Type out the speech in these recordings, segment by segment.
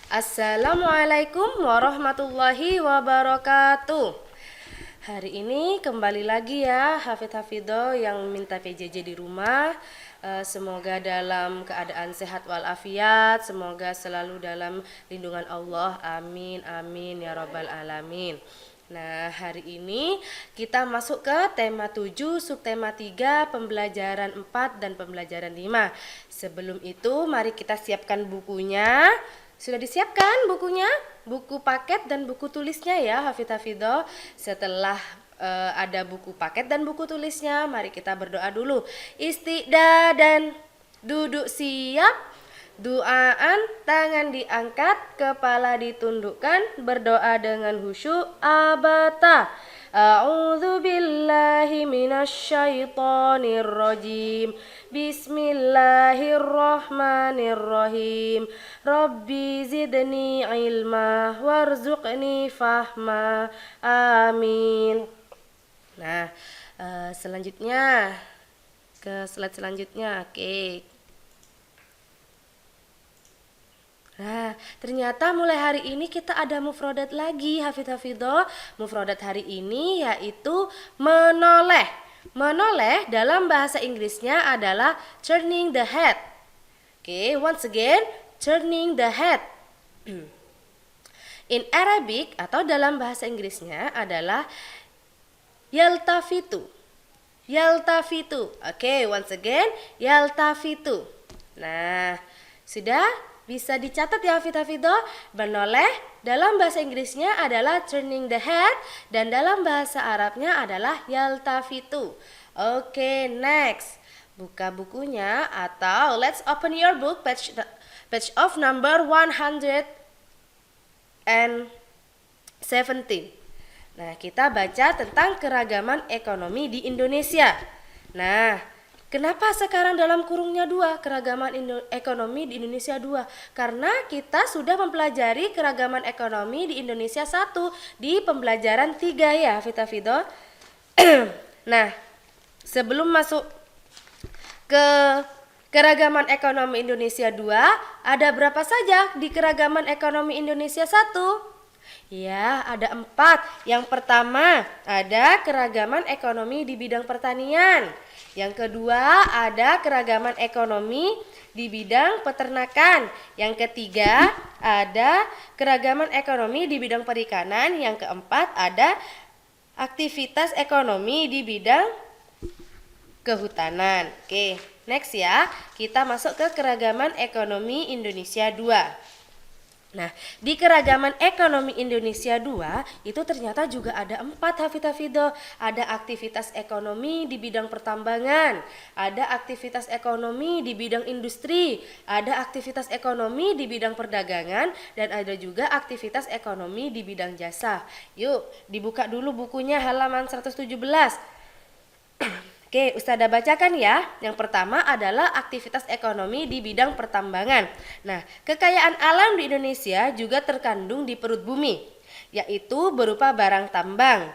Assalamualaikum warahmatullahi wabarakatuh. Hari ini kembali lagi ya Hafidh-Hafidho yang minta PJJ di rumah. Semoga dalam keadaan sehat walafiat, semoga selalu dalam lindungan Allah. Amin amin ya rabbal alamin. Nah, hari ini kita masuk ke tema 7, subtema 3, pembelajaran 4 dan pembelajaran 5. Sebelum itu mari kita siapkan bukunya. Sudah disiapkan bukunya? Buku paket dan buku tulisnya ya Hafidh-Hafidho. Setelah ada buku paket dan buku tulisnya, mari kita berdoa dulu. Istiqdah dan duduk siap. Duaan, tangan diangkat, kepala ditundukkan, berdoa dengan khusyuk. Abata. A'udzu billahi minasyaitonir rajim. Bismillahirrahmanirrahim. Rabbi zidni ilma warzuqni fahma. Amin. Nah, selanjutnya ke slide selanjutnya. Oke. Nah, ternyata mulai hari ini kita ada mufrodat lagi, Hafidh-Hafidho. Mufrodat hari ini yaitu menoleh. Menoleh dalam bahasa Inggrisnya adalah turning the head. Oke, once again, turning the head. In Arabic atau dalam bahasa Inggrisnya adalah yaltafitu. Yaltafitu. Oke, once again, yaltafitu. Nah, sudah? Bisa dicatat ya Hafidh-Hafidho. Menoleh dalam bahasa Inggrisnya adalah turning the head dan dalam bahasa Arabnya adalah yaltafitu. Oke, next. Buka bukunya atau let's open your book page of number 117. Nah, kita baca tentang keragaman ekonomi di Indonesia. Nah, kenapa sekarang dalam kurungnya 2, keragaman ekonomi di Indonesia 2? Karena kita sudah mempelajari keragaman ekonomi di Indonesia 1 di pembelajaran 3 ya, Hafidh-Hafidho. Nah, sebelum masuk ke keragaman ekonomi Indonesia 2, ada berapa saja di keragaman ekonomi Indonesia 1? Ya, ada 4. Yang pertama, ada keragaman ekonomi di bidang pertanian. Yang kedua, ada keragaman ekonomi di bidang peternakan. Yang ketiga, ada keragaman ekonomi di bidang perikanan. Yang keempat, ada aktivitas ekonomi di bidang kehutanan. Oke, next ya. Kita masuk ke keragaman ekonomi Indonesia 2. Nah, di keragaman ekonomi Indonesia 2 itu ternyata juga ada 4 Hafidh-Hafidho. Ada aktivitas ekonomi di bidang pertambangan, ada aktivitas ekonomi di bidang industri, ada aktivitas ekonomi di bidang perdagangan, dan ada juga aktivitas ekonomi di bidang jasa. Yuk, dibuka dulu bukunya halaman 117. Oke, Ustazah bacakan ya. Yang pertama adalah aktivitas ekonomi di bidang pertambangan. Nah, kekayaan alam di Indonesia juga terkandung di perut bumi, yaitu berupa barang tambang.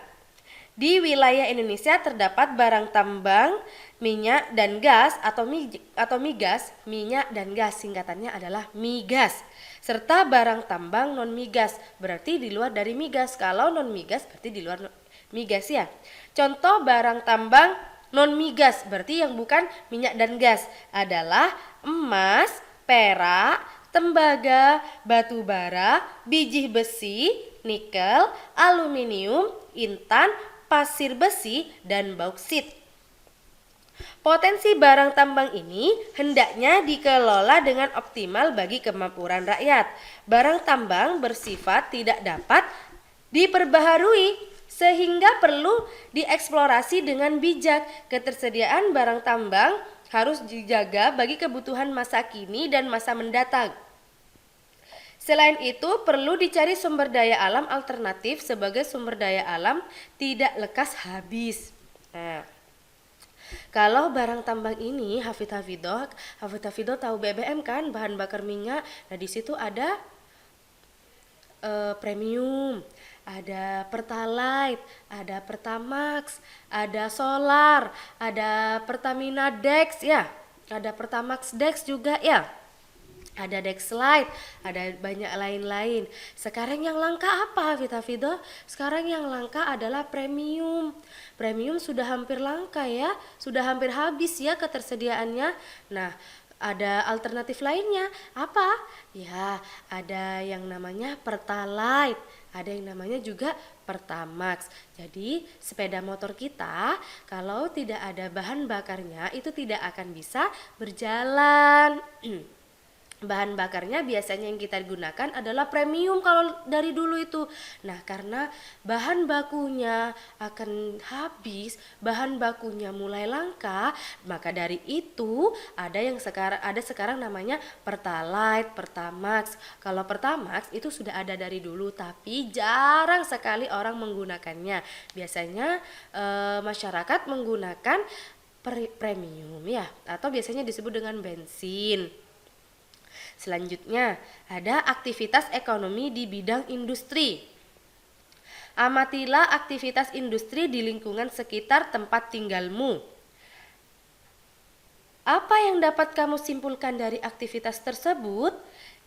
Di wilayah Indonesia terdapat barang tambang, minyak dan gas atau migas, minyak dan gas, singkatannya adalah migas. Serta barang tambang non migas, berarti di luar dari migas. Kalau non migas berarti di luar migas ya. Contoh barang tambang non migas berarti yang bukan minyak dan gas adalah emas, perak, tembaga, batu bara, biji besi, nikel, aluminium, intan, pasir besi, dan bauksit. Potensi barang tambang ini hendaknya dikelola dengan optimal bagi kemampuan rakyat. Barang tambang bersifat tidak dapat diperbaharui sehingga perlu dieksplorasi dengan bijak. Ketersediaan barang tambang harus dijaga bagi kebutuhan masa kini dan masa mendatang. Selain itu, perlu dicari sumber daya alam alternatif sebagai sumber daya alam tidak lekas habis. Nah, kalau barang tambang ini Hafidh-Hafidho tahu BBM kan, bahan bakar minyak. Nah, di situ ada premium, ada Pertalite, ada Pertamax, ada Solar, ada Pertamina Dex ya, ada Pertamax Dex juga ya. ada Dexlite, ada banyak lain-lain. Sekarang yang langka apa, Vita? Sekarang yang langka adalah premium. Premium sudah hampir langka ya, sudah hampir habis ya ketersediaannya. Nah, ada alternatif lainnya. Apa? Ya, ada yang namanya Pertalite, ada yang namanya juga Pertamax. Jadi, sepeda motor kita kalau tidak ada bahan bakarnya itu tidak akan bisa berjalan. Bahan bakarnya biasanya yang kita gunakan adalah premium kalau dari dulu itu. Nah, karena bahan bakunya akan habis, bahan bakunya mulai langka, maka dari itu ada sekarang namanya Pertalite, Pertamax. Kalau Pertamax itu sudah ada dari dulu tapi jarang sekali orang menggunakannya. Biasanya masyarakat menggunakan premium ya, atau biasanya disebut dengan bensin. Selanjutnya, ada aktivitas ekonomi di bidang industri. Amatilah aktivitas industri di lingkungan sekitar tempat tinggalmu. Apa yang dapat kamu simpulkan dari aktivitas tersebut?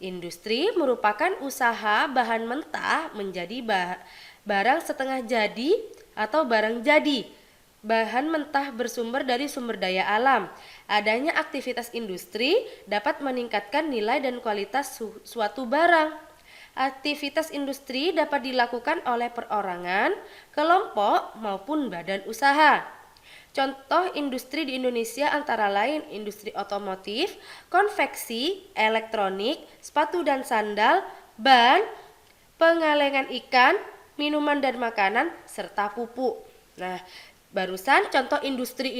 Industri merupakan usaha bahan mentah menjadi barang setengah jadi atau barang jadi. Bahan mentah bersumber dari sumber daya alam. Adanya aktivitas industri dapat meningkatkan nilai dan kualitas suatu barang. Aktivitas industri dapat dilakukan oleh perorangan, kelompok, maupun badan usaha. Contoh industri di Indonesia antara lain industri otomotif, konveksi, elektronik, sepatu dan sandal, ban, pengalengan ikan, minuman dan makanan, serta pupuk. Nah, barusan contoh industri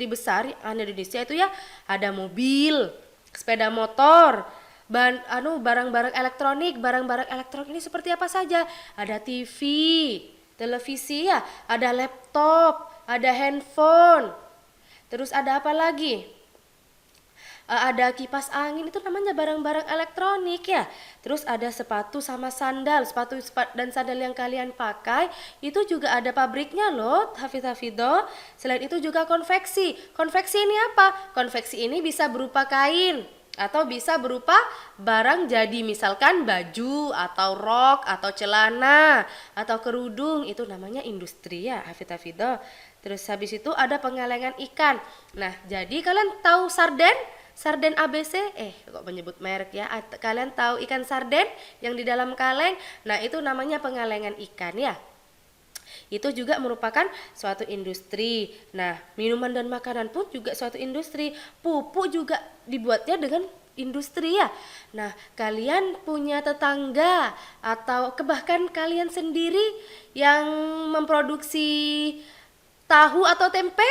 besar di Indonesia itu ya ada mobil, sepeda motor, barang-barang elektronik. Barang-barang elektronik ini seperti apa saja? Ada TV, televisi ya, ada laptop, ada handphone. Terus ada apa lagi? Ada kipas angin, itu namanya barang-barang elektronik ya. Terus ada sepatu sama sandal, sepatu dan sandal yang kalian pakai itu juga ada pabriknya loh, Hafidho. Selain itu juga konveksi. Konveksi ini apa? Konveksi ini bisa berupa kain atau bisa berupa barang jadi, misalkan baju atau rok atau celana atau kerudung, itu namanya industri ya, Hafidho. Terus habis itu ada pengalengan ikan. Nah, jadi kalian tahu sarden ABC, kok menyebut merek ya. Kalian tahu ikan sarden yang di dalam kaleng? Nah, itu namanya pengalengan ikan ya. Itu juga merupakan suatu industri. Nah, minuman dan makanan pun juga suatu industri. Pupuk juga dibuatnya dengan industri ya. Nah, kalian punya tetangga atau bahkan kalian sendiri yang memproduksi tahu atau tempe?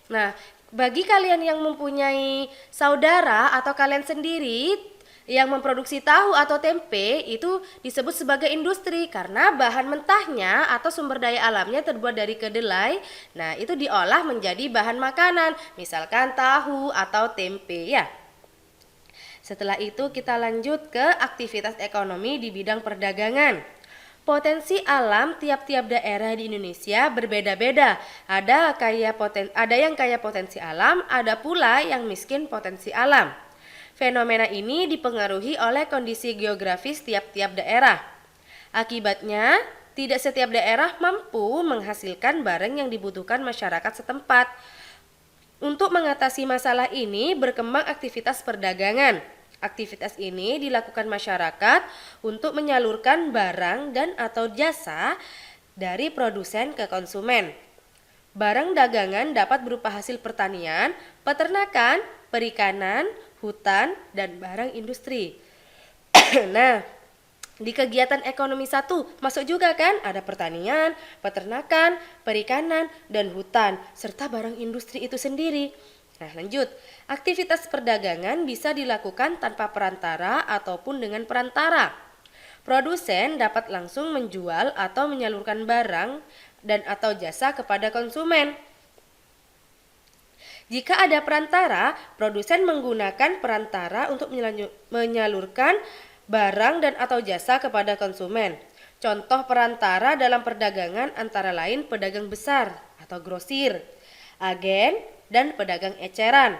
Nah, bagi kalian yang mempunyai saudara atau kalian sendiri yang memproduksi tahu atau tempe, itu disebut sebagai industri karena bahan mentahnya atau sumber daya alamnya terbuat dari kedelai. Nah, itu diolah menjadi bahan makanan, misalkan tahu atau tempe ya. Setelah itu kita lanjut ke aktivitas ekonomi di bidang perdagangan. Potensi alam tiap-tiap daerah di Indonesia berbeda-beda. Ada yang kaya potensi alam, ada pula yang miskin potensi alam. Fenomena ini dipengaruhi oleh kondisi geografis tiap-tiap daerah. Akibatnya, tidak setiap daerah mampu menghasilkan barang yang dibutuhkan masyarakat setempat. Untuk mengatasi masalah ini, berkembang aktivitas perdagangan. Aktivitas ini dilakukan masyarakat untuk menyalurkan barang dan atau jasa dari produsen ke konsumen. Barang dagangan dapat berupa hasil pertanian, peternakan, perikanan, hutan, dan barang industri. Nah, di kegiatan ekonomi 1 masuk juga kan ada pertanian, peternakan, perikanan, dan hutan, serta barang industri itu sendiri. Nah, lanjut. Aktivitas perdagangan bisa dilakukan tanpa perantara ataupun dengan perantara. Produsen dapat langsung menjual atau menyalurkan barang dan atau jasa kepada konsumen. Jika ada perantara, produsen menggunakan perantara untuk menyalurkan barang dan atau jasa kepada konsumen. Contoh perantara dalam perdagangan antara lain pedagang besar atau grosir, agen, dan pedagang eceran.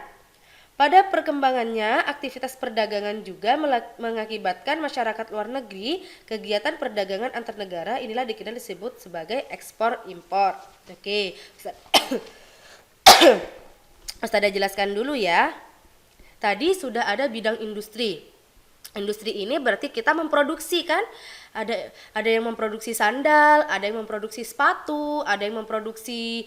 Pada perkembangannya, aktivitas perdagangan juga mengakibatkan masyarakat luar negeri, kegiatan perdagangan antar negara inilah disebut sebagai ekspor impor. Oke, Ustazah jelaskan dulu ya. Tadi sudah ada bidang industri. Industri ini berarti kita memproduksi kan? Ada yang memproduksi sandal, ada yang memproduksi sepatu, ada yang memproduksi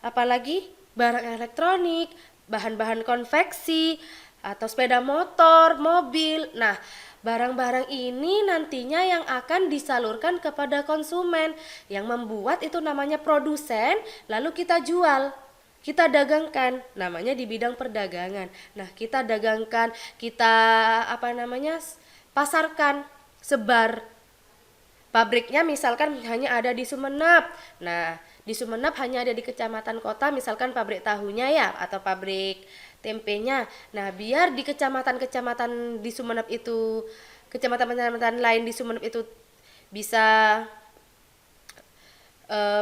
apalagi barang elektronik, bahan-bahan konveksi, atau sepeda motor, mobil. Nah, barang-barang ini nantinya yang akan disalurkan kepada konsumen. Yang membuat itu namanya produsen, lalu kita jual, kita dagangkan, namanya di bidang perdagangan. Nah, kita dagangkan, kita pasarkan, sebar. Pabriknya misalkan hanya ada di Sumenep. Nah, di Sumenep hanya ada di kecamatan kota, misalkan pabrik tahunya ya, atau pabrik tempenya. Nah, biar di kecamatan-kecamatan di Sumenep itu, kecamatan-kecamatan lain di Sumenep itu bisa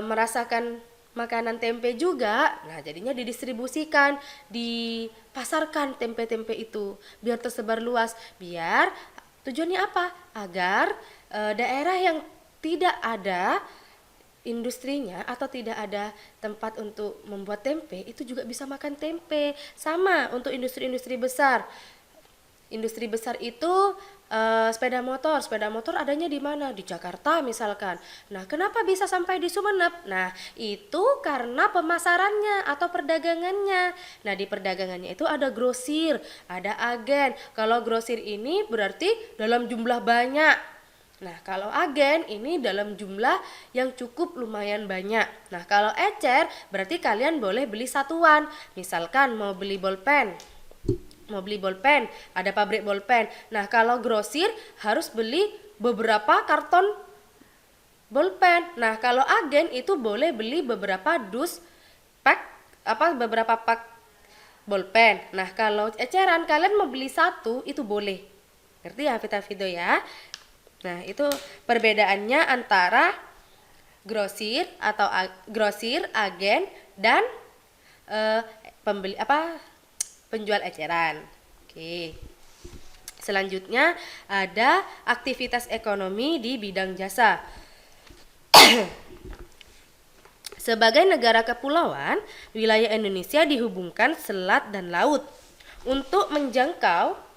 merasakan makanan tempe juga. Nah, jadinya didistribusikan, dipasarkan tempe-tempe itu biar tersebar luas. Biar tujuannya apa? Agar daerah yang tidak ada industrinya atau tidak ada tempat untuk membuat tempe itu juga bisa makan tempe. Sama untuk industri-industri besar. Industri besar itu sepeda motor adanya di mana? Di Jakarta misalkan. Nah, kenapa bisa sampai di Sumenep? Nah, itu karena pemasarannya atau perdagangannya. Nah, di perdagangannya itu ada grosir, ada agen. Kalau grosir ini berarti dalam jumlah banyak. Nah, kalau agen ini dalam jumlah yang cukup lumayan banyak. Nah, kalau ecer berarti kalian boleh beli satuan. Misalkan mau beli bolpen, ada pabrik bolpen. Nah, kalau grosir harus beli beberapa karton bolpen. Nah, kalau agen itu boleh beli beberapa beberapa pak bolpen. Nah, kalau eceran kalian mau beli satu itu boleh. Ngerti ya Vita ya? Nah, itu perbedaannya antara grosir, agen, dan penjual eceran. Oke. Selanjutnya ada aktivitas ekonomi di bidang jasa. Sebagai negara kepulauan, wilayah Indonesia dihubungkan selat dan laut. Untuk menjangkau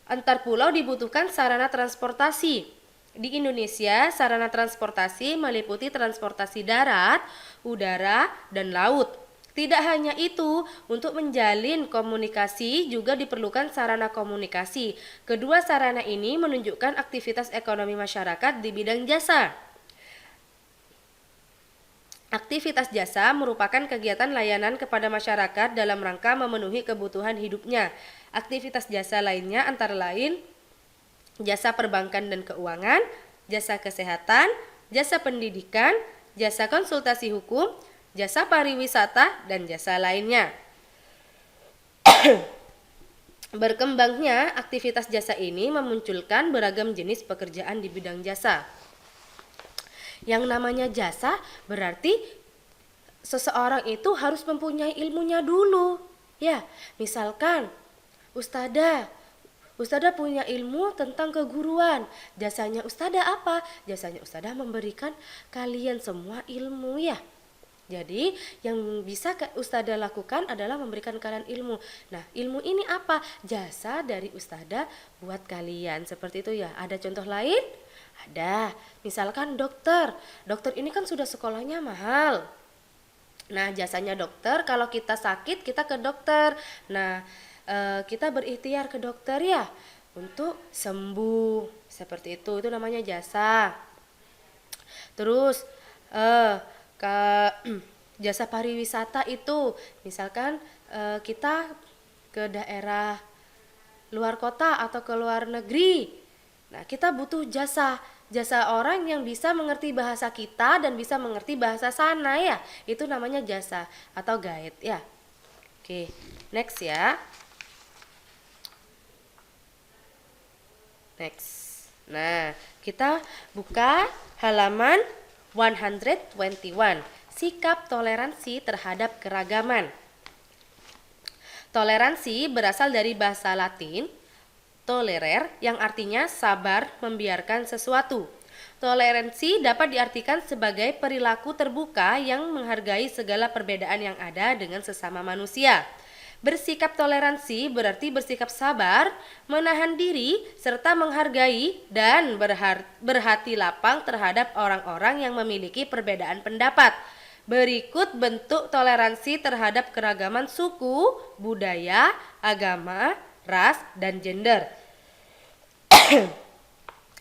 antar pulau dibutuhkan sarana transportasi. Di Indonesia, sarana transportasi meliputi transportasi darat, udara, dan laut. Tidak hanya itu, untuk menjalin komunikasi juga diperlukan sarana komunikasi. Kedua sarana ini menunjukkan aktivitas ekonomi masyarakat di bidang jasa. Aktivitas jasa merupakan kegiatan layanan kepada masyarakat dalam rangka memenuhi kebutuhan hidupnya. Aktivitas jasa lainnya antara lain jasa perbankan dan keuangan, jasa kesehatan, jasa pendidikan, jasa konsultasi hukum, jasa pariwisata, dan jasa lainnya. Berkembangnya aktivitas jasa ini memunculkan beragam jenis pekerjaan di bidang jasa. Yang namanya jasa berarti seseorang itu harus mempunyai ilmunya dulu. Ya, misalkan Ustadzah punya ilmu tentang keguruan. Jasanya Ustadzah apa? Jasanya Ustadzah memberikan kalian semua ilmu ya. Jadi yang bisa Ustadzah lakukan adalah memberikan kalian ilmu. Nah, ilmu ini apa? Jasa dari Ustadzah buat kalian. Seperti itu ya. Ada contoh lain? Ada. Misalkan dokter. Dokter ini kan sudah sekolahnya mahal. Nah, jasanya dokter, kalau kita sakit kita ke dokter. Nah, kita berikhtiar ke dokter ya untuk sembuh. Seperti itu namanya jasa. Terus jasa pariwisata itu misalkan kita ke daerah luar kota atau ke luar negeri. Nah, kita butuh jasa orang yang bisa mengerti bahasa kita dan bisa mengerti bahasa sana ya. Itu namanya jasa atau guide ya. Oke, next ya. Next. Nah, kita buka halaman 121. Sikap toleransi terhadap keragaman. Toleransi berasal dari bahasa Latin tolerer yang artinya sabar membiarkan sesuatu. Toleransi dapat diartikan sebagai perilaku terbuka yang menghargai segala perbedaan yang ada dengan sesama manusia. Bersikap toleransi berarti bersikap sabar, menahan diri, serta menghargai dan berhati lapang terhadap orang-orang yang memiliki perbedaan pendapat. Berikut bentuk toleransi terhadap keragaman suku, budaya, agama, ras, dan gender.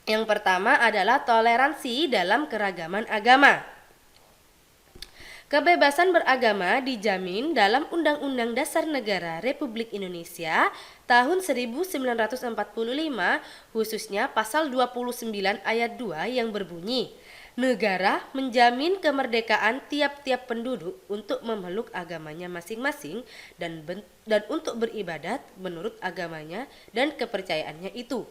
Yang pertama adalah toleransi dalam keragaman agama. Kebebasan beragama dijamin dalam Undang-Undang Dasar Negara Republik Indonesia tahun 1945, khususnya pasal 29 ayat 2 yang berbunyi, negara menjamin kemerdekaan tiap-tiap penduduk untuk memeluk agamanya masing-masing dan untuk beribadat menurut agamanya dan kepercayaannya itu.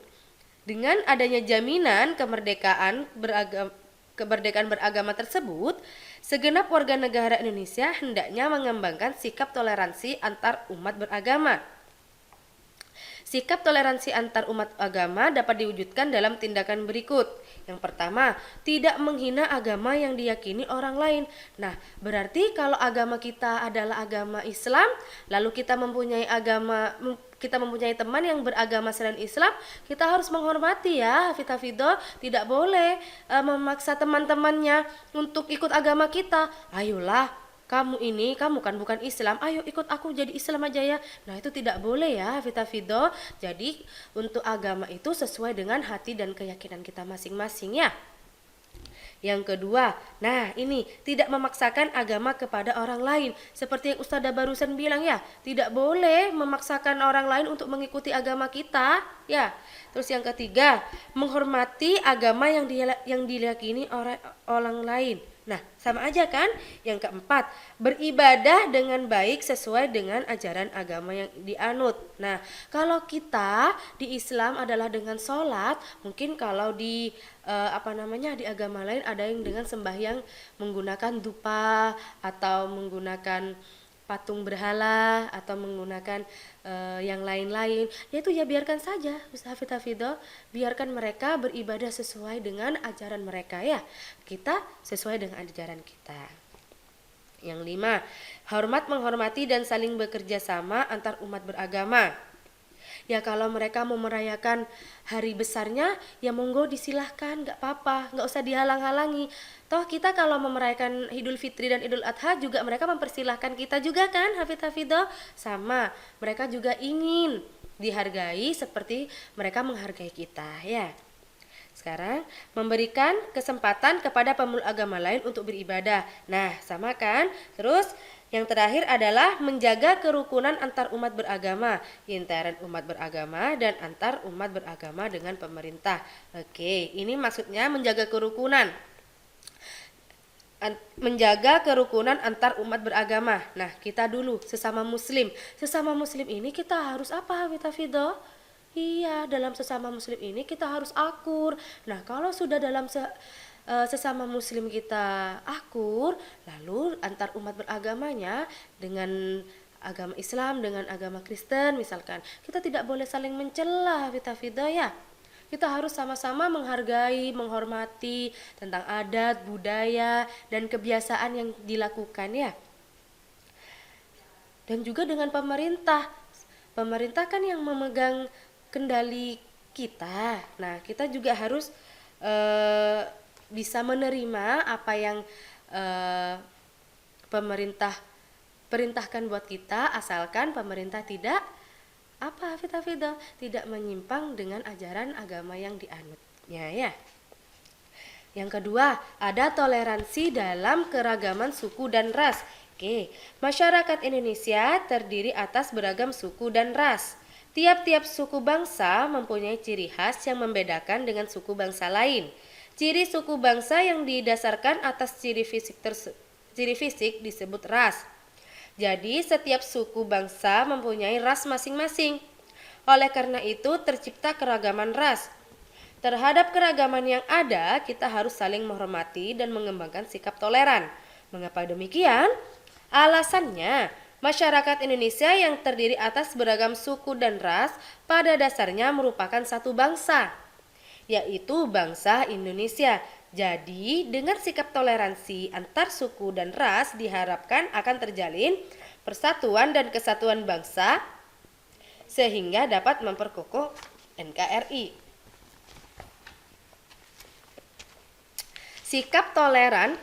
Dengan adanya jaminan kemerdekaan beragama tersebut, segenap warga negara Indonesia hendaknya mengembangkan sikap toleransi antar umat beragama. Sikap toleransi antar umat agama dapat diwujudkan dalam tindakan berikut. Yang pertama, tidak menghina agama yang diyakini orang lain. Nah, berarti kalau agama kita adalah agama Islam, lalu kita mempunyai teman yang beragama selain Islam, kita harus menghormati ya, Hafidho. Tidak boleh memaksa teman-temannya untuk ikut agama kita. Ayolah, kamu kan bukan Islam, ayo ikut aku jadi Islam aja ya. Nah, itu tidak boleh ya, Hafidho. Jadi untuk agama itu sesuai dengan hati dan keyakinan kita masing-masing ya. Yang kedua, nah ini tidak memaksakan agama kepada orang lain. Seperti yang Ustazah barusan bilang ya, tidak boleh memaksakan orang lain untuk mengikuti agama kita ya. Terus yang ketiga, menghormati agama yang diyakini orang lain. Nah, sama aja kan? Yang keempat, beribadah dengan baik sesuai dengan ajaran agama yang dianut. Nah, kalau kita di Islam adalah dengan sholat, mungkin kalau di di agama lain ada yang dengan sembahyang menggunakan dupa atau menggunakan patung berhala atau menggunakan yang lain-lain, yaitu ya biarkan saja, Hafidho, biarkan mereka beribadah sesuai dengan ajaran mereka ya, kita sesuai dengan ajaran kita. Yang 5, menghormati dan saling bekerja sama antar umat beragama. Ya kalau mereka mau merayakan hari besarnya, ya monggo disilahkan, gak apa-apa, gak usah dihalang-halangi. Toh kita kalau merayakan Idul Fitri dan Idul Adha juga mereka mempersilahkan kita juga kan, Hafidho. Sama, mereka juga ingin dihargai seperti mereka menghargai kita ya. Sekarang memberikan kesempatan kepada pemeluk agama lain untuk beribadah. Nah, sama kan? Terus yang terakhir adalah menjaga kerukunan antar umat beragama, intern umat beragama dan antar umat beragama dengan pemerintah. Oke, ini maksudnya menjaga kerukunan. Menjaga kerukunan antar umat beragama. Nah, kita dulu sesama muslim ini kita harus apa, Hafidho? Iya, dalam sesama muslim ini kita harus akur. Nah, kalau sudah dalam sesama muslim kita akur, lalu antar umat beragamanya dengan agama Islam dengan agama Kristen misalkan, kita tidak boleh saling mencela, Hafidho ya. Kita harus sama-sama menghargai, menghormati tentang adat, budaya, dan kebiasaan yang dilakukan ya. Dan juga dengan pemerintah. Pemerintah kan yang memegang kendali kita. Nah, kita juga harus bisa menerima apa yang pemerintah perintahkan buat kita, asalkan pemerintah tidak Hafidho, tidak menyimpang dengan ajaran agama yang dianutnya ya. Yang kedua, ada toleransi dalam keragaman suku dan ras. Oke, masyarakat Indonesia terdiri atas beragam suku dan ras. Tiap-tiap suku bangsa mempunyai ciri khas yang membedakan dengan suku bangsa lain. Ciri suku bangsa yang didasarkan atas ciri fisik disebut ras. Jadi setiap suku bangsa mempunyai ras masing-masing. Oleh karena itu tercipta keragaman ras. Terhadap keragaman yang ada, kita harus saling menghormati dan mengembangkan sikap toleran. Mengapa demikian? Alasannya, Masyarakat Indonesia yang terdiri atas beragam suku dan ras pada dasarnya merupakan satu bangsa, yaitu bangsa Indonesia. Jadi, dengan sikap toleransi antar suku dan ras diharapkan akan terjalin persatuan dan kesatuan bangsa sehingga dapat memperkokoh NKRI. Sikap toleran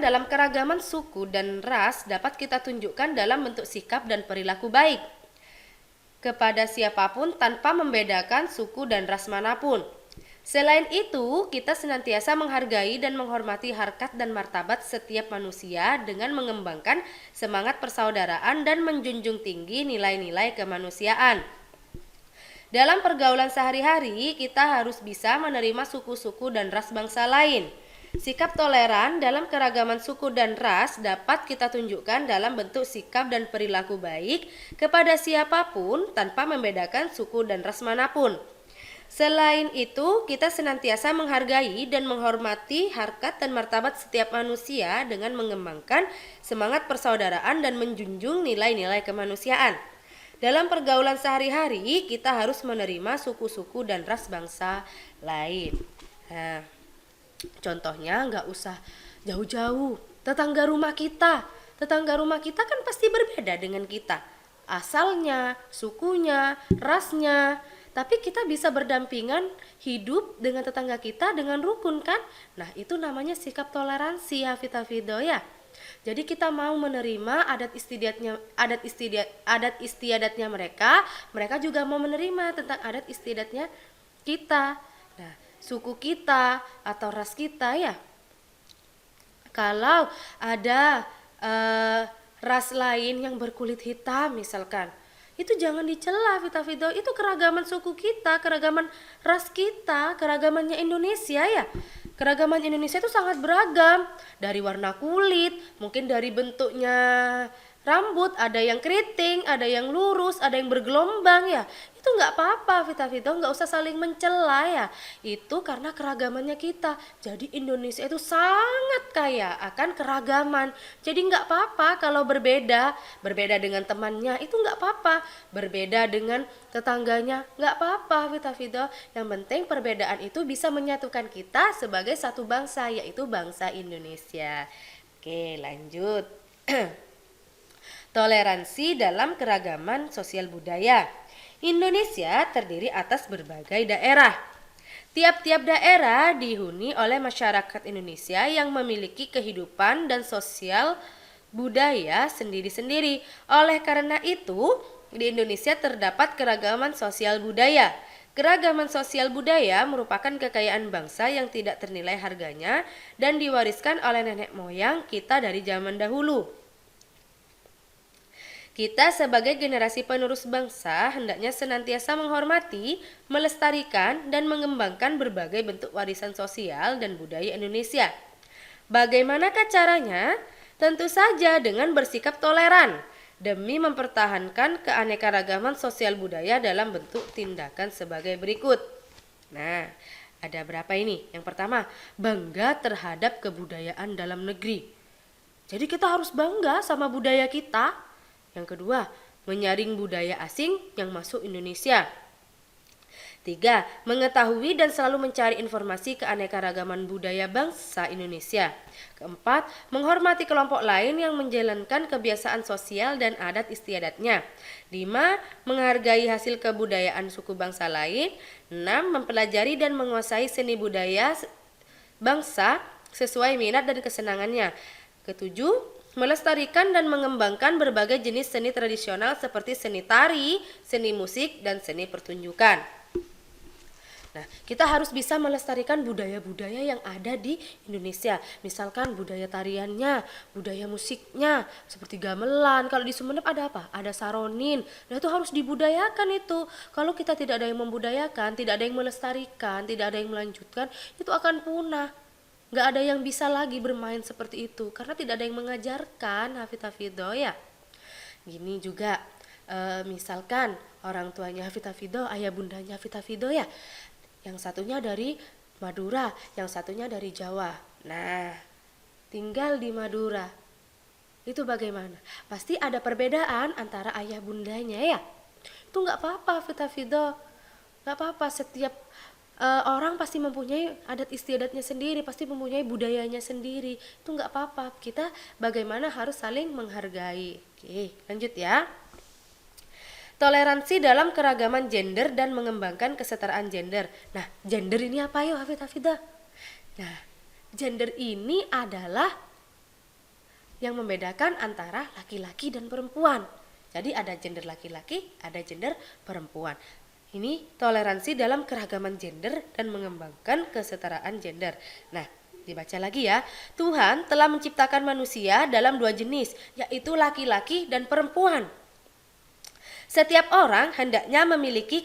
dalam keragaman suku dan ras dapat kita tunjukkan dalam bentuk sikap dan perilaku baik kepada siapapun tanpa membedakan suku dan ras manapun. Selain itu, kita senantiasa menghargai dan menghormati harkat dan martabat setiap manusia dengan mengembangkan semangat persaudaraan dan menjunjung tinggi nilai-nilai kemanusiaan. Dalam pergaulan sehari-hari, kita harus bisa menerima suku-suku dan ras bangsa lain. Sikap toleran dalam keragaman suku dan ras dapat kita tunjukkan dalam bentuk sikap dan perilaku baik kepada siapapun tanpa membedakan suku dan ras manapun. Selain itu, kita senantiasa menghargai dan menghormati harkat dan martabat setiap manusia dengan mengembangkan semangat persaudaraan dan menjunjung nilai-nilai kemanusiaan. Dalam pergaulan sehari-hari, kita harus menerima suku-suku dan ras bangsa lain. Nah, contohnya nggak usah jauh-jauh, tetangga rumah kita kan pasti berbeda dengan kita. Asalnya, sukunya, rasnya, tapi kita bisa berdampingan hidup dengan tetangga kita dengan rukun kan? Nah, itu namanya sikap toleransi, hafidz ya. Jadi kita mau menerima adat istiadatnya mereka juga mau menerima tentang adat istiadatnya kita. Nah, suku kita atau ras kita ya. Kalau ada ras lain yang berkulit hitam misalkan, itu jangan dicela, Vita, itu keragaman suku kita, keragaman ras kita, keragamannya Indonesia ya. Keragaman Indonesia itu sangat beragam, dari warna kulit, mungkin dari bentuknya rambut, ada yang keriting, ada yang lurus, ada yang bergelombang ya. Itu nggak apa-apa, Vita, nggak usah saling mencela ya. Itu karena keragamannya kita. Jadi Indonesia itu sangat kaya akan keragaman. Jadi nggak apa-apa kalau berbeda dengan temannya, itu nggak apa-apa. Berbeda dengan tetangganya, nggak apa-apa, Vita. Yang penting perbedaan itu bisa menyatukan kita sebagai satu bangsa, yaitu bangsa Indonesia. Oke, lanjut. Toleransi dalam keragaman sosial budaya. Indonesia terdiri atas berbagai daerah. Tiap-tiap daerah dihuni oleh masyarakat Indonesia yang memiliki kehidupan dan sosial budaya sendiri-sendiri. Oleh karena itu, di Indonesia terdapat keragaman sosial budaya. Keragaman sosial budaya merupakan kekayaan bangsa yang tidak ternilai harganya dan diwariskan oleh nenek moyang kita dari zaman dahulu. Kita sebagai generasi penerus bangsa hendaknya senantiasa menghormati, melestarikan, dan mengembangkan berbagai bentuk warisan sosial dan budaya Indonesia. Bagaimanakah caranya? Tentu saja dengan bersikap toleran demi mempertahankan keanekaragaman sosial budaya dalam bentuk tindakan sebagai berikut. Nah, ada berapa ini? Yang pertama, bangga terhadap kebudayaan dalam negeri. Jadi kita harus bangga sama budaya kita. Yang kedua, menyaring budaya asing yang masuk Indonesia. 3. Mengetahui dan selalu mencari informasi keanekaragaman budaya bangsa Indonesia. Keempat, menghormati kelompok lain yang menjalankan kebiasaan sosial dan adat istiadatnya. 5. Menghargai hasil kebudayaan suku bangsa lain. 6. Mempelajari dan menguasai seni budaya bangsa sesuai minat dan kesenangannya. Ketujuh, melestarikan dan mengembangkan berbagai jenis seni tradisional seperti seni tari, seni musik, dan seni pertunjukan. Nah, kita harus bisa melestarikan budaya-budaya yang ada di Indonesia. Misalkan budaya tariannya, budaya musiknya, seperti gamelan. Kalau di Sumeneb ada apa? Ada saronin. Nah, itu harus dibudayakan itu. Kalau kita tidak ada yang membudayakan, tidak ada yang melestarikan, tidak ada yang melanjutkan, itu akan punah. Nggak ada yang bisa lagi bermain seperti itu karena tidak ada yang mengajarkan, hafidz ya. Gini juga misalkan orang tuanya hafidz, ayah bundanya hafidz ya. Yang satunya dari Madura, yang satunya dari Jawa. Nah, tinggal di Madura. Itu bagaimana? Pasti ada perbedaan antara ayah bundanya ya. Itu nggak apa-apa, Fitafido. Nggak apa-apa, setiap orang pasti mempunyai adat istiadatnya sendiri, pasti mempunyai budayanya sendiri. Itu nggak apa-apa. Kita bagaimana harus saling menghargai. Oke, lanjut ya. Toleransi dalam keragaman gender dan mengembangkan kesetaraan gender. Nah, gender ini apa yuk, Hafida? Nah, gender ini adalah yang membedakan antara laki-laki dan perempuan. Jadi ada gender laki-laki, ada gender perempuan. Ini toleransi dalam keragaman gender dan mengembangkan kesetaraan gender. Nah, dibaca lagi ya. Tuhan telah menciptakan manusia dalam dua jenis, yaitu laki-laki dan perempuan. Setiap orang hendaknya memiliki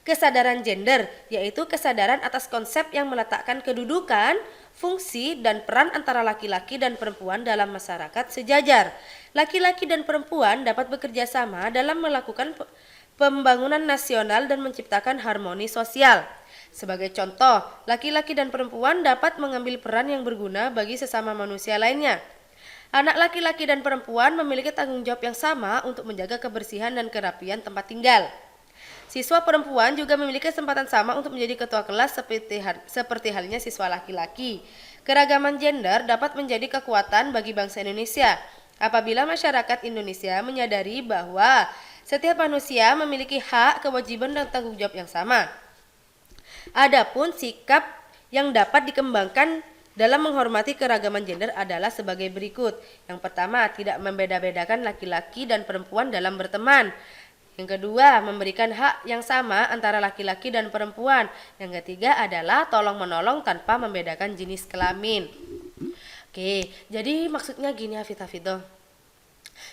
kesadaran gender, yaitu kesadaran atas konsep yang meletakkan kedudukan, fungsi, dan peran antara laki-laki dan perempuan dalam masyarakat sejajar. Laki-laki dan perempuan dapat bekerja sama dalam melakukan pembangunan nasional dan menciptakan harmoni sosial. Sebagai contoh, laki-laki dan perempuan dapat mengambil peran yang berguna bagi sesama manusia lainnya. Anak laki-laki dan perempuan memiliki tanggung jawab yang sama untuk menjaga kebersihan dan kerapian tempat tinggal. Siswa perempuan juga memiliki kesempatan sama untuk menjadi ketua kelas seperti halnya siswa laki-laki. Keragaman gender dapat menjadi kekuatan bagi bangsa Indonesia apabila masyarakat Indonesia menyadari bahwa setiap manusia memiliki hak, kewajiban, dan tanggung jawab yang sama. Adapun sikap yang dapat dikembangkan dalam menghormati keragaman gender adalah sebagai berikut. Yang pertama, tidak membeda-bedakan laki-laki dan perempuan dalam berteman. Yang kedua, memberikan hak yang sama antara laki-laki dan perempuan. Yang ketiga adalah tolong-menolong tanpa membedakan jenis kelamin. Oke, jadi maksudnya gini Hafidho.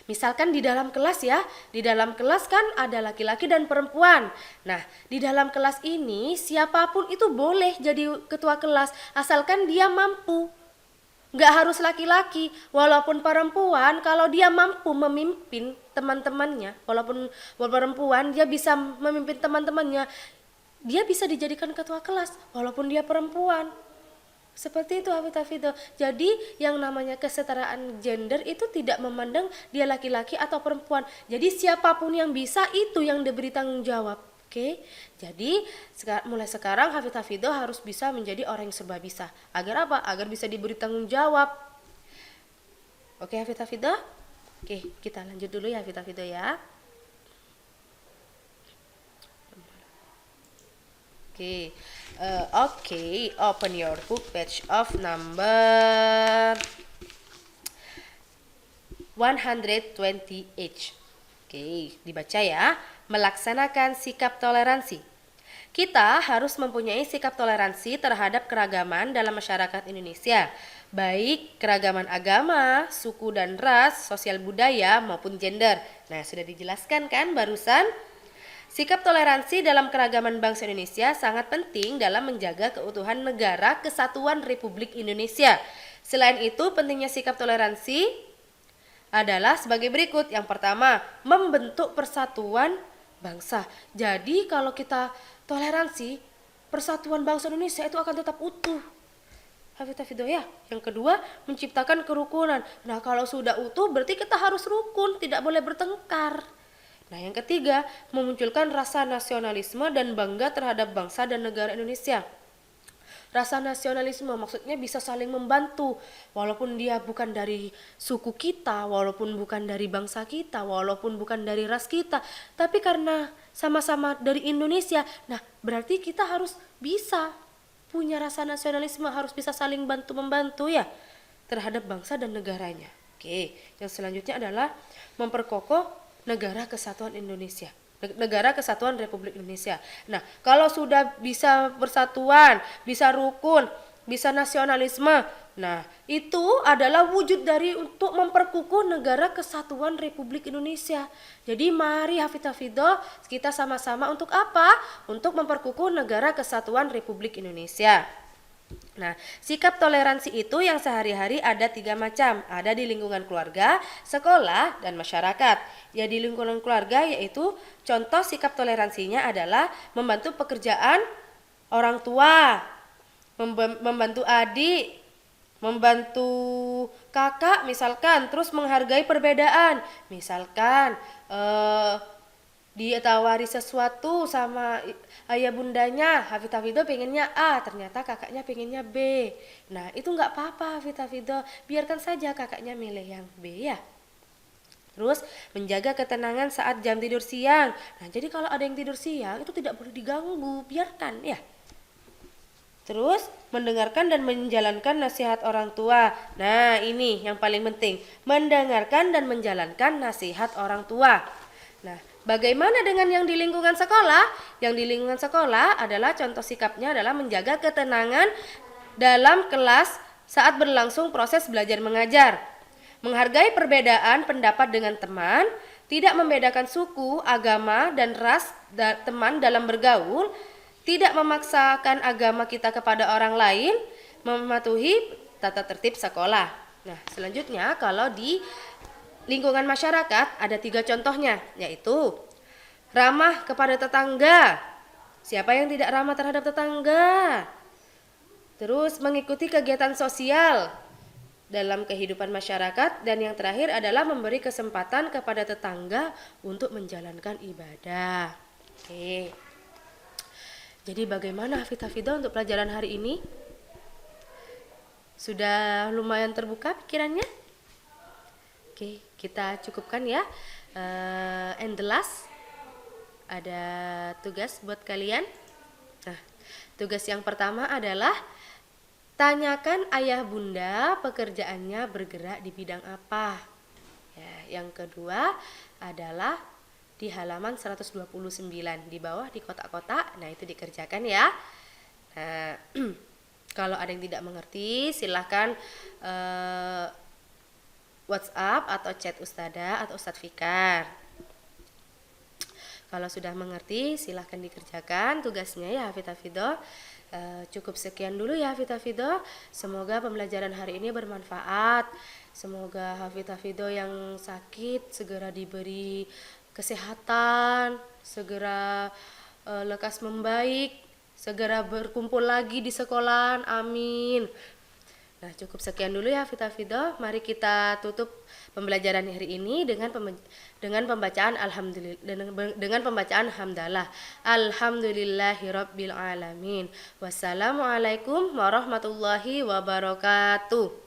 Misalkan di dalam kelas ya, di dalam kelas kan ada laki-laki dan perempuan. Nah, di dalam kelas ini siapapun itu boleh jadi ketua kelas asalkan dia mampu. Nggak harus laki-laki, walaupun perempuan kalau dia mampu memimpin teman-temannya, walaupun perempuan dia bisa memimpin teman-temannya, dia bisa dijadikan ketua kelas walaupun dia perempuan. Seperti itu Hafidho. Jadi yang namanya kesetaraan gender itu tidak memandang dia laki-laki atau perempuan. Jadi siapapun yang bisa itu yang diberi tanggung jawab. Oke. Jadi mulai sekarang Hafidho harus bisa menjadi orang yang serba bisa. Agar apa? Agar bisa diberi tanggung jawab. Oke Hafidho. Oke, kita lanjut dulu ya Hafidho ya. Oke, open your book page of number 128. Oke, dibaca ya. Melaksanakan sikap toleransi. Kita harus mempunyai sikap toleransi terhadap keragaman dalam masyarakat Indonesia, baik keragaman agama, suku dan ras, sosial budaya maupun gender. Nah, sudah dijelaskan kan barusan? Sikap toleransi dalam keragaman bangsa Indonesia sangat penting dalam menjaga keutuhan negara kesatuan Republik Indonesia. Selain itu, pentingnya sikap toleransi adalah sebagai berikut. Yang pertama, membentuk persatuan bangsa. Jadi kalau kita toleransi, persatuan bangsa Indonesia itu akan tetap utuh. Hafidho ya. Yang kedua, menciptakan kerukunan. Nah, kalau sudah utuh berarti kita harus rukun, tidak boleh bertengkar. Nah, yang ketiga, memunculkan rasa nasionalisme dan bangga terhadap bangsa dan negara Indonesia. Rasa nasionalisme maksudnya bisa saling membantu, walaupun dia bukan dari suku kita, walaupun bukan dari bangsa kita, walaupun bukan dari ras kita, tapi karena sama-sama dari Indonesia, nah berarti kita harus bisa punya rasa nasionalisme, harus bisa saling bantu-membantu ya terhadap bangsa dan negaranya. Oke, yang selanjutnya adalah memperkokoh Negara Kesatuan Indonesia, Negara Kesatuan Republik Indonesia. Nah, kalau sudah bisa persatuan, bisa rukun, bisa nasionalisme, nah itu adalah wujud dari untuk memperkukuh Negara Kesatuan Republik Indonesia. Jadi mari Hafidho, kita sama-sama untuk apa? Untuk memperkukuh Negara Kesatuan Republik Indonesia. Nah, sikap toleransi itu yang sehari-hari ada 3 macam. Ada di lingkungan keluarga, sekolah, dan masyarakat. Ya, di lingkungan keluarga yaitu contoh sikap toleransinya adalah membantu pekerjaan orang tua, membantu adik, membantu kakak misalkan, terus menghargai perbedaan. Misalkan dia tawari sesuatu sama ayah bundanya, Hafidz pengennya A, ternyata kakaknya pengennya B. Nah itu nggak apa-apa Hafidz, biarkan saja kakaknya milih yang B ya. Terus menjaga ketenangan saat jam tidur siang. Nah jadi kalau ada yang tidur siang itu tidak boleh diganggu, biarkan ya. Terus mendengarkan dan menjalankan nasihat orang tua. Nah ini yang paling penting, mendengarkan dan menjalankan nasihat orang tua. Nah, bagaimana dengan yang di lingkungan sekolah? Yang di lingkungan sekolah adalah contoh sikapnya adalah menjaga ketenangan dalam kelas saat berlangsung proses belajar mengajar. Menghargai perbedaan pendapat dengan teman, tidak membedakan suku, agama, dan ras teman dalam bergaul, tidak memaksakan agama kita kepada orang lain, mematuhi tata tertib sekolah. Nah, selanjutnya kalau di lingkungan masyarakat ada 3 contohnya, yaitu ramah kepada tetangga. Siapa yang tidak ramah terhadap tetangga? Terus mengikuti kegiatan sosial dalam kehidupan masyarakat, dan yang terakhir adalah memberi kesempatan kepada tetangga untuk menjalankan ibadah. Oke. Jadi bagaimana Hafidz untuk pelajaran hari ini? Sudah lumayan terbuka pikirannya? Oke, kita cukupkan ya. And the last, ada tugas buat kalian. Nah, tugas yang pertama adalah tanyakan ayah bunda pekerjaannya bergerak di bidang apa. Ya, yang kedua adalah di halaman 129 di bawah di kotak-kotak. Nah, itu dikerjakan ya. Nah, kalau ada yang tidak mengerti silahkan WhatsApp atau chat Ustadzah atau Ustadz Fikar. Kalau sudah mengerti silahkan dikerjakan tugasnya ya Hafidz. Cukup sekian dulu ya Hafidz. Semoga pembelajaran hari ini bermanfaat. Semoga Hafidz yang sakit segera diberi kesehatan, segera lekas membaik, segera berkumpul lagi di sekolah. Amin. Nah, cukup sekian dulu ya Hafidz. Mari kita tutup pembelajaran hari ini dengan pembacaan hamdalah. Alhamdulillahirabbil alamin. Wassalamualaikum warahmatullahi wabarakatuh.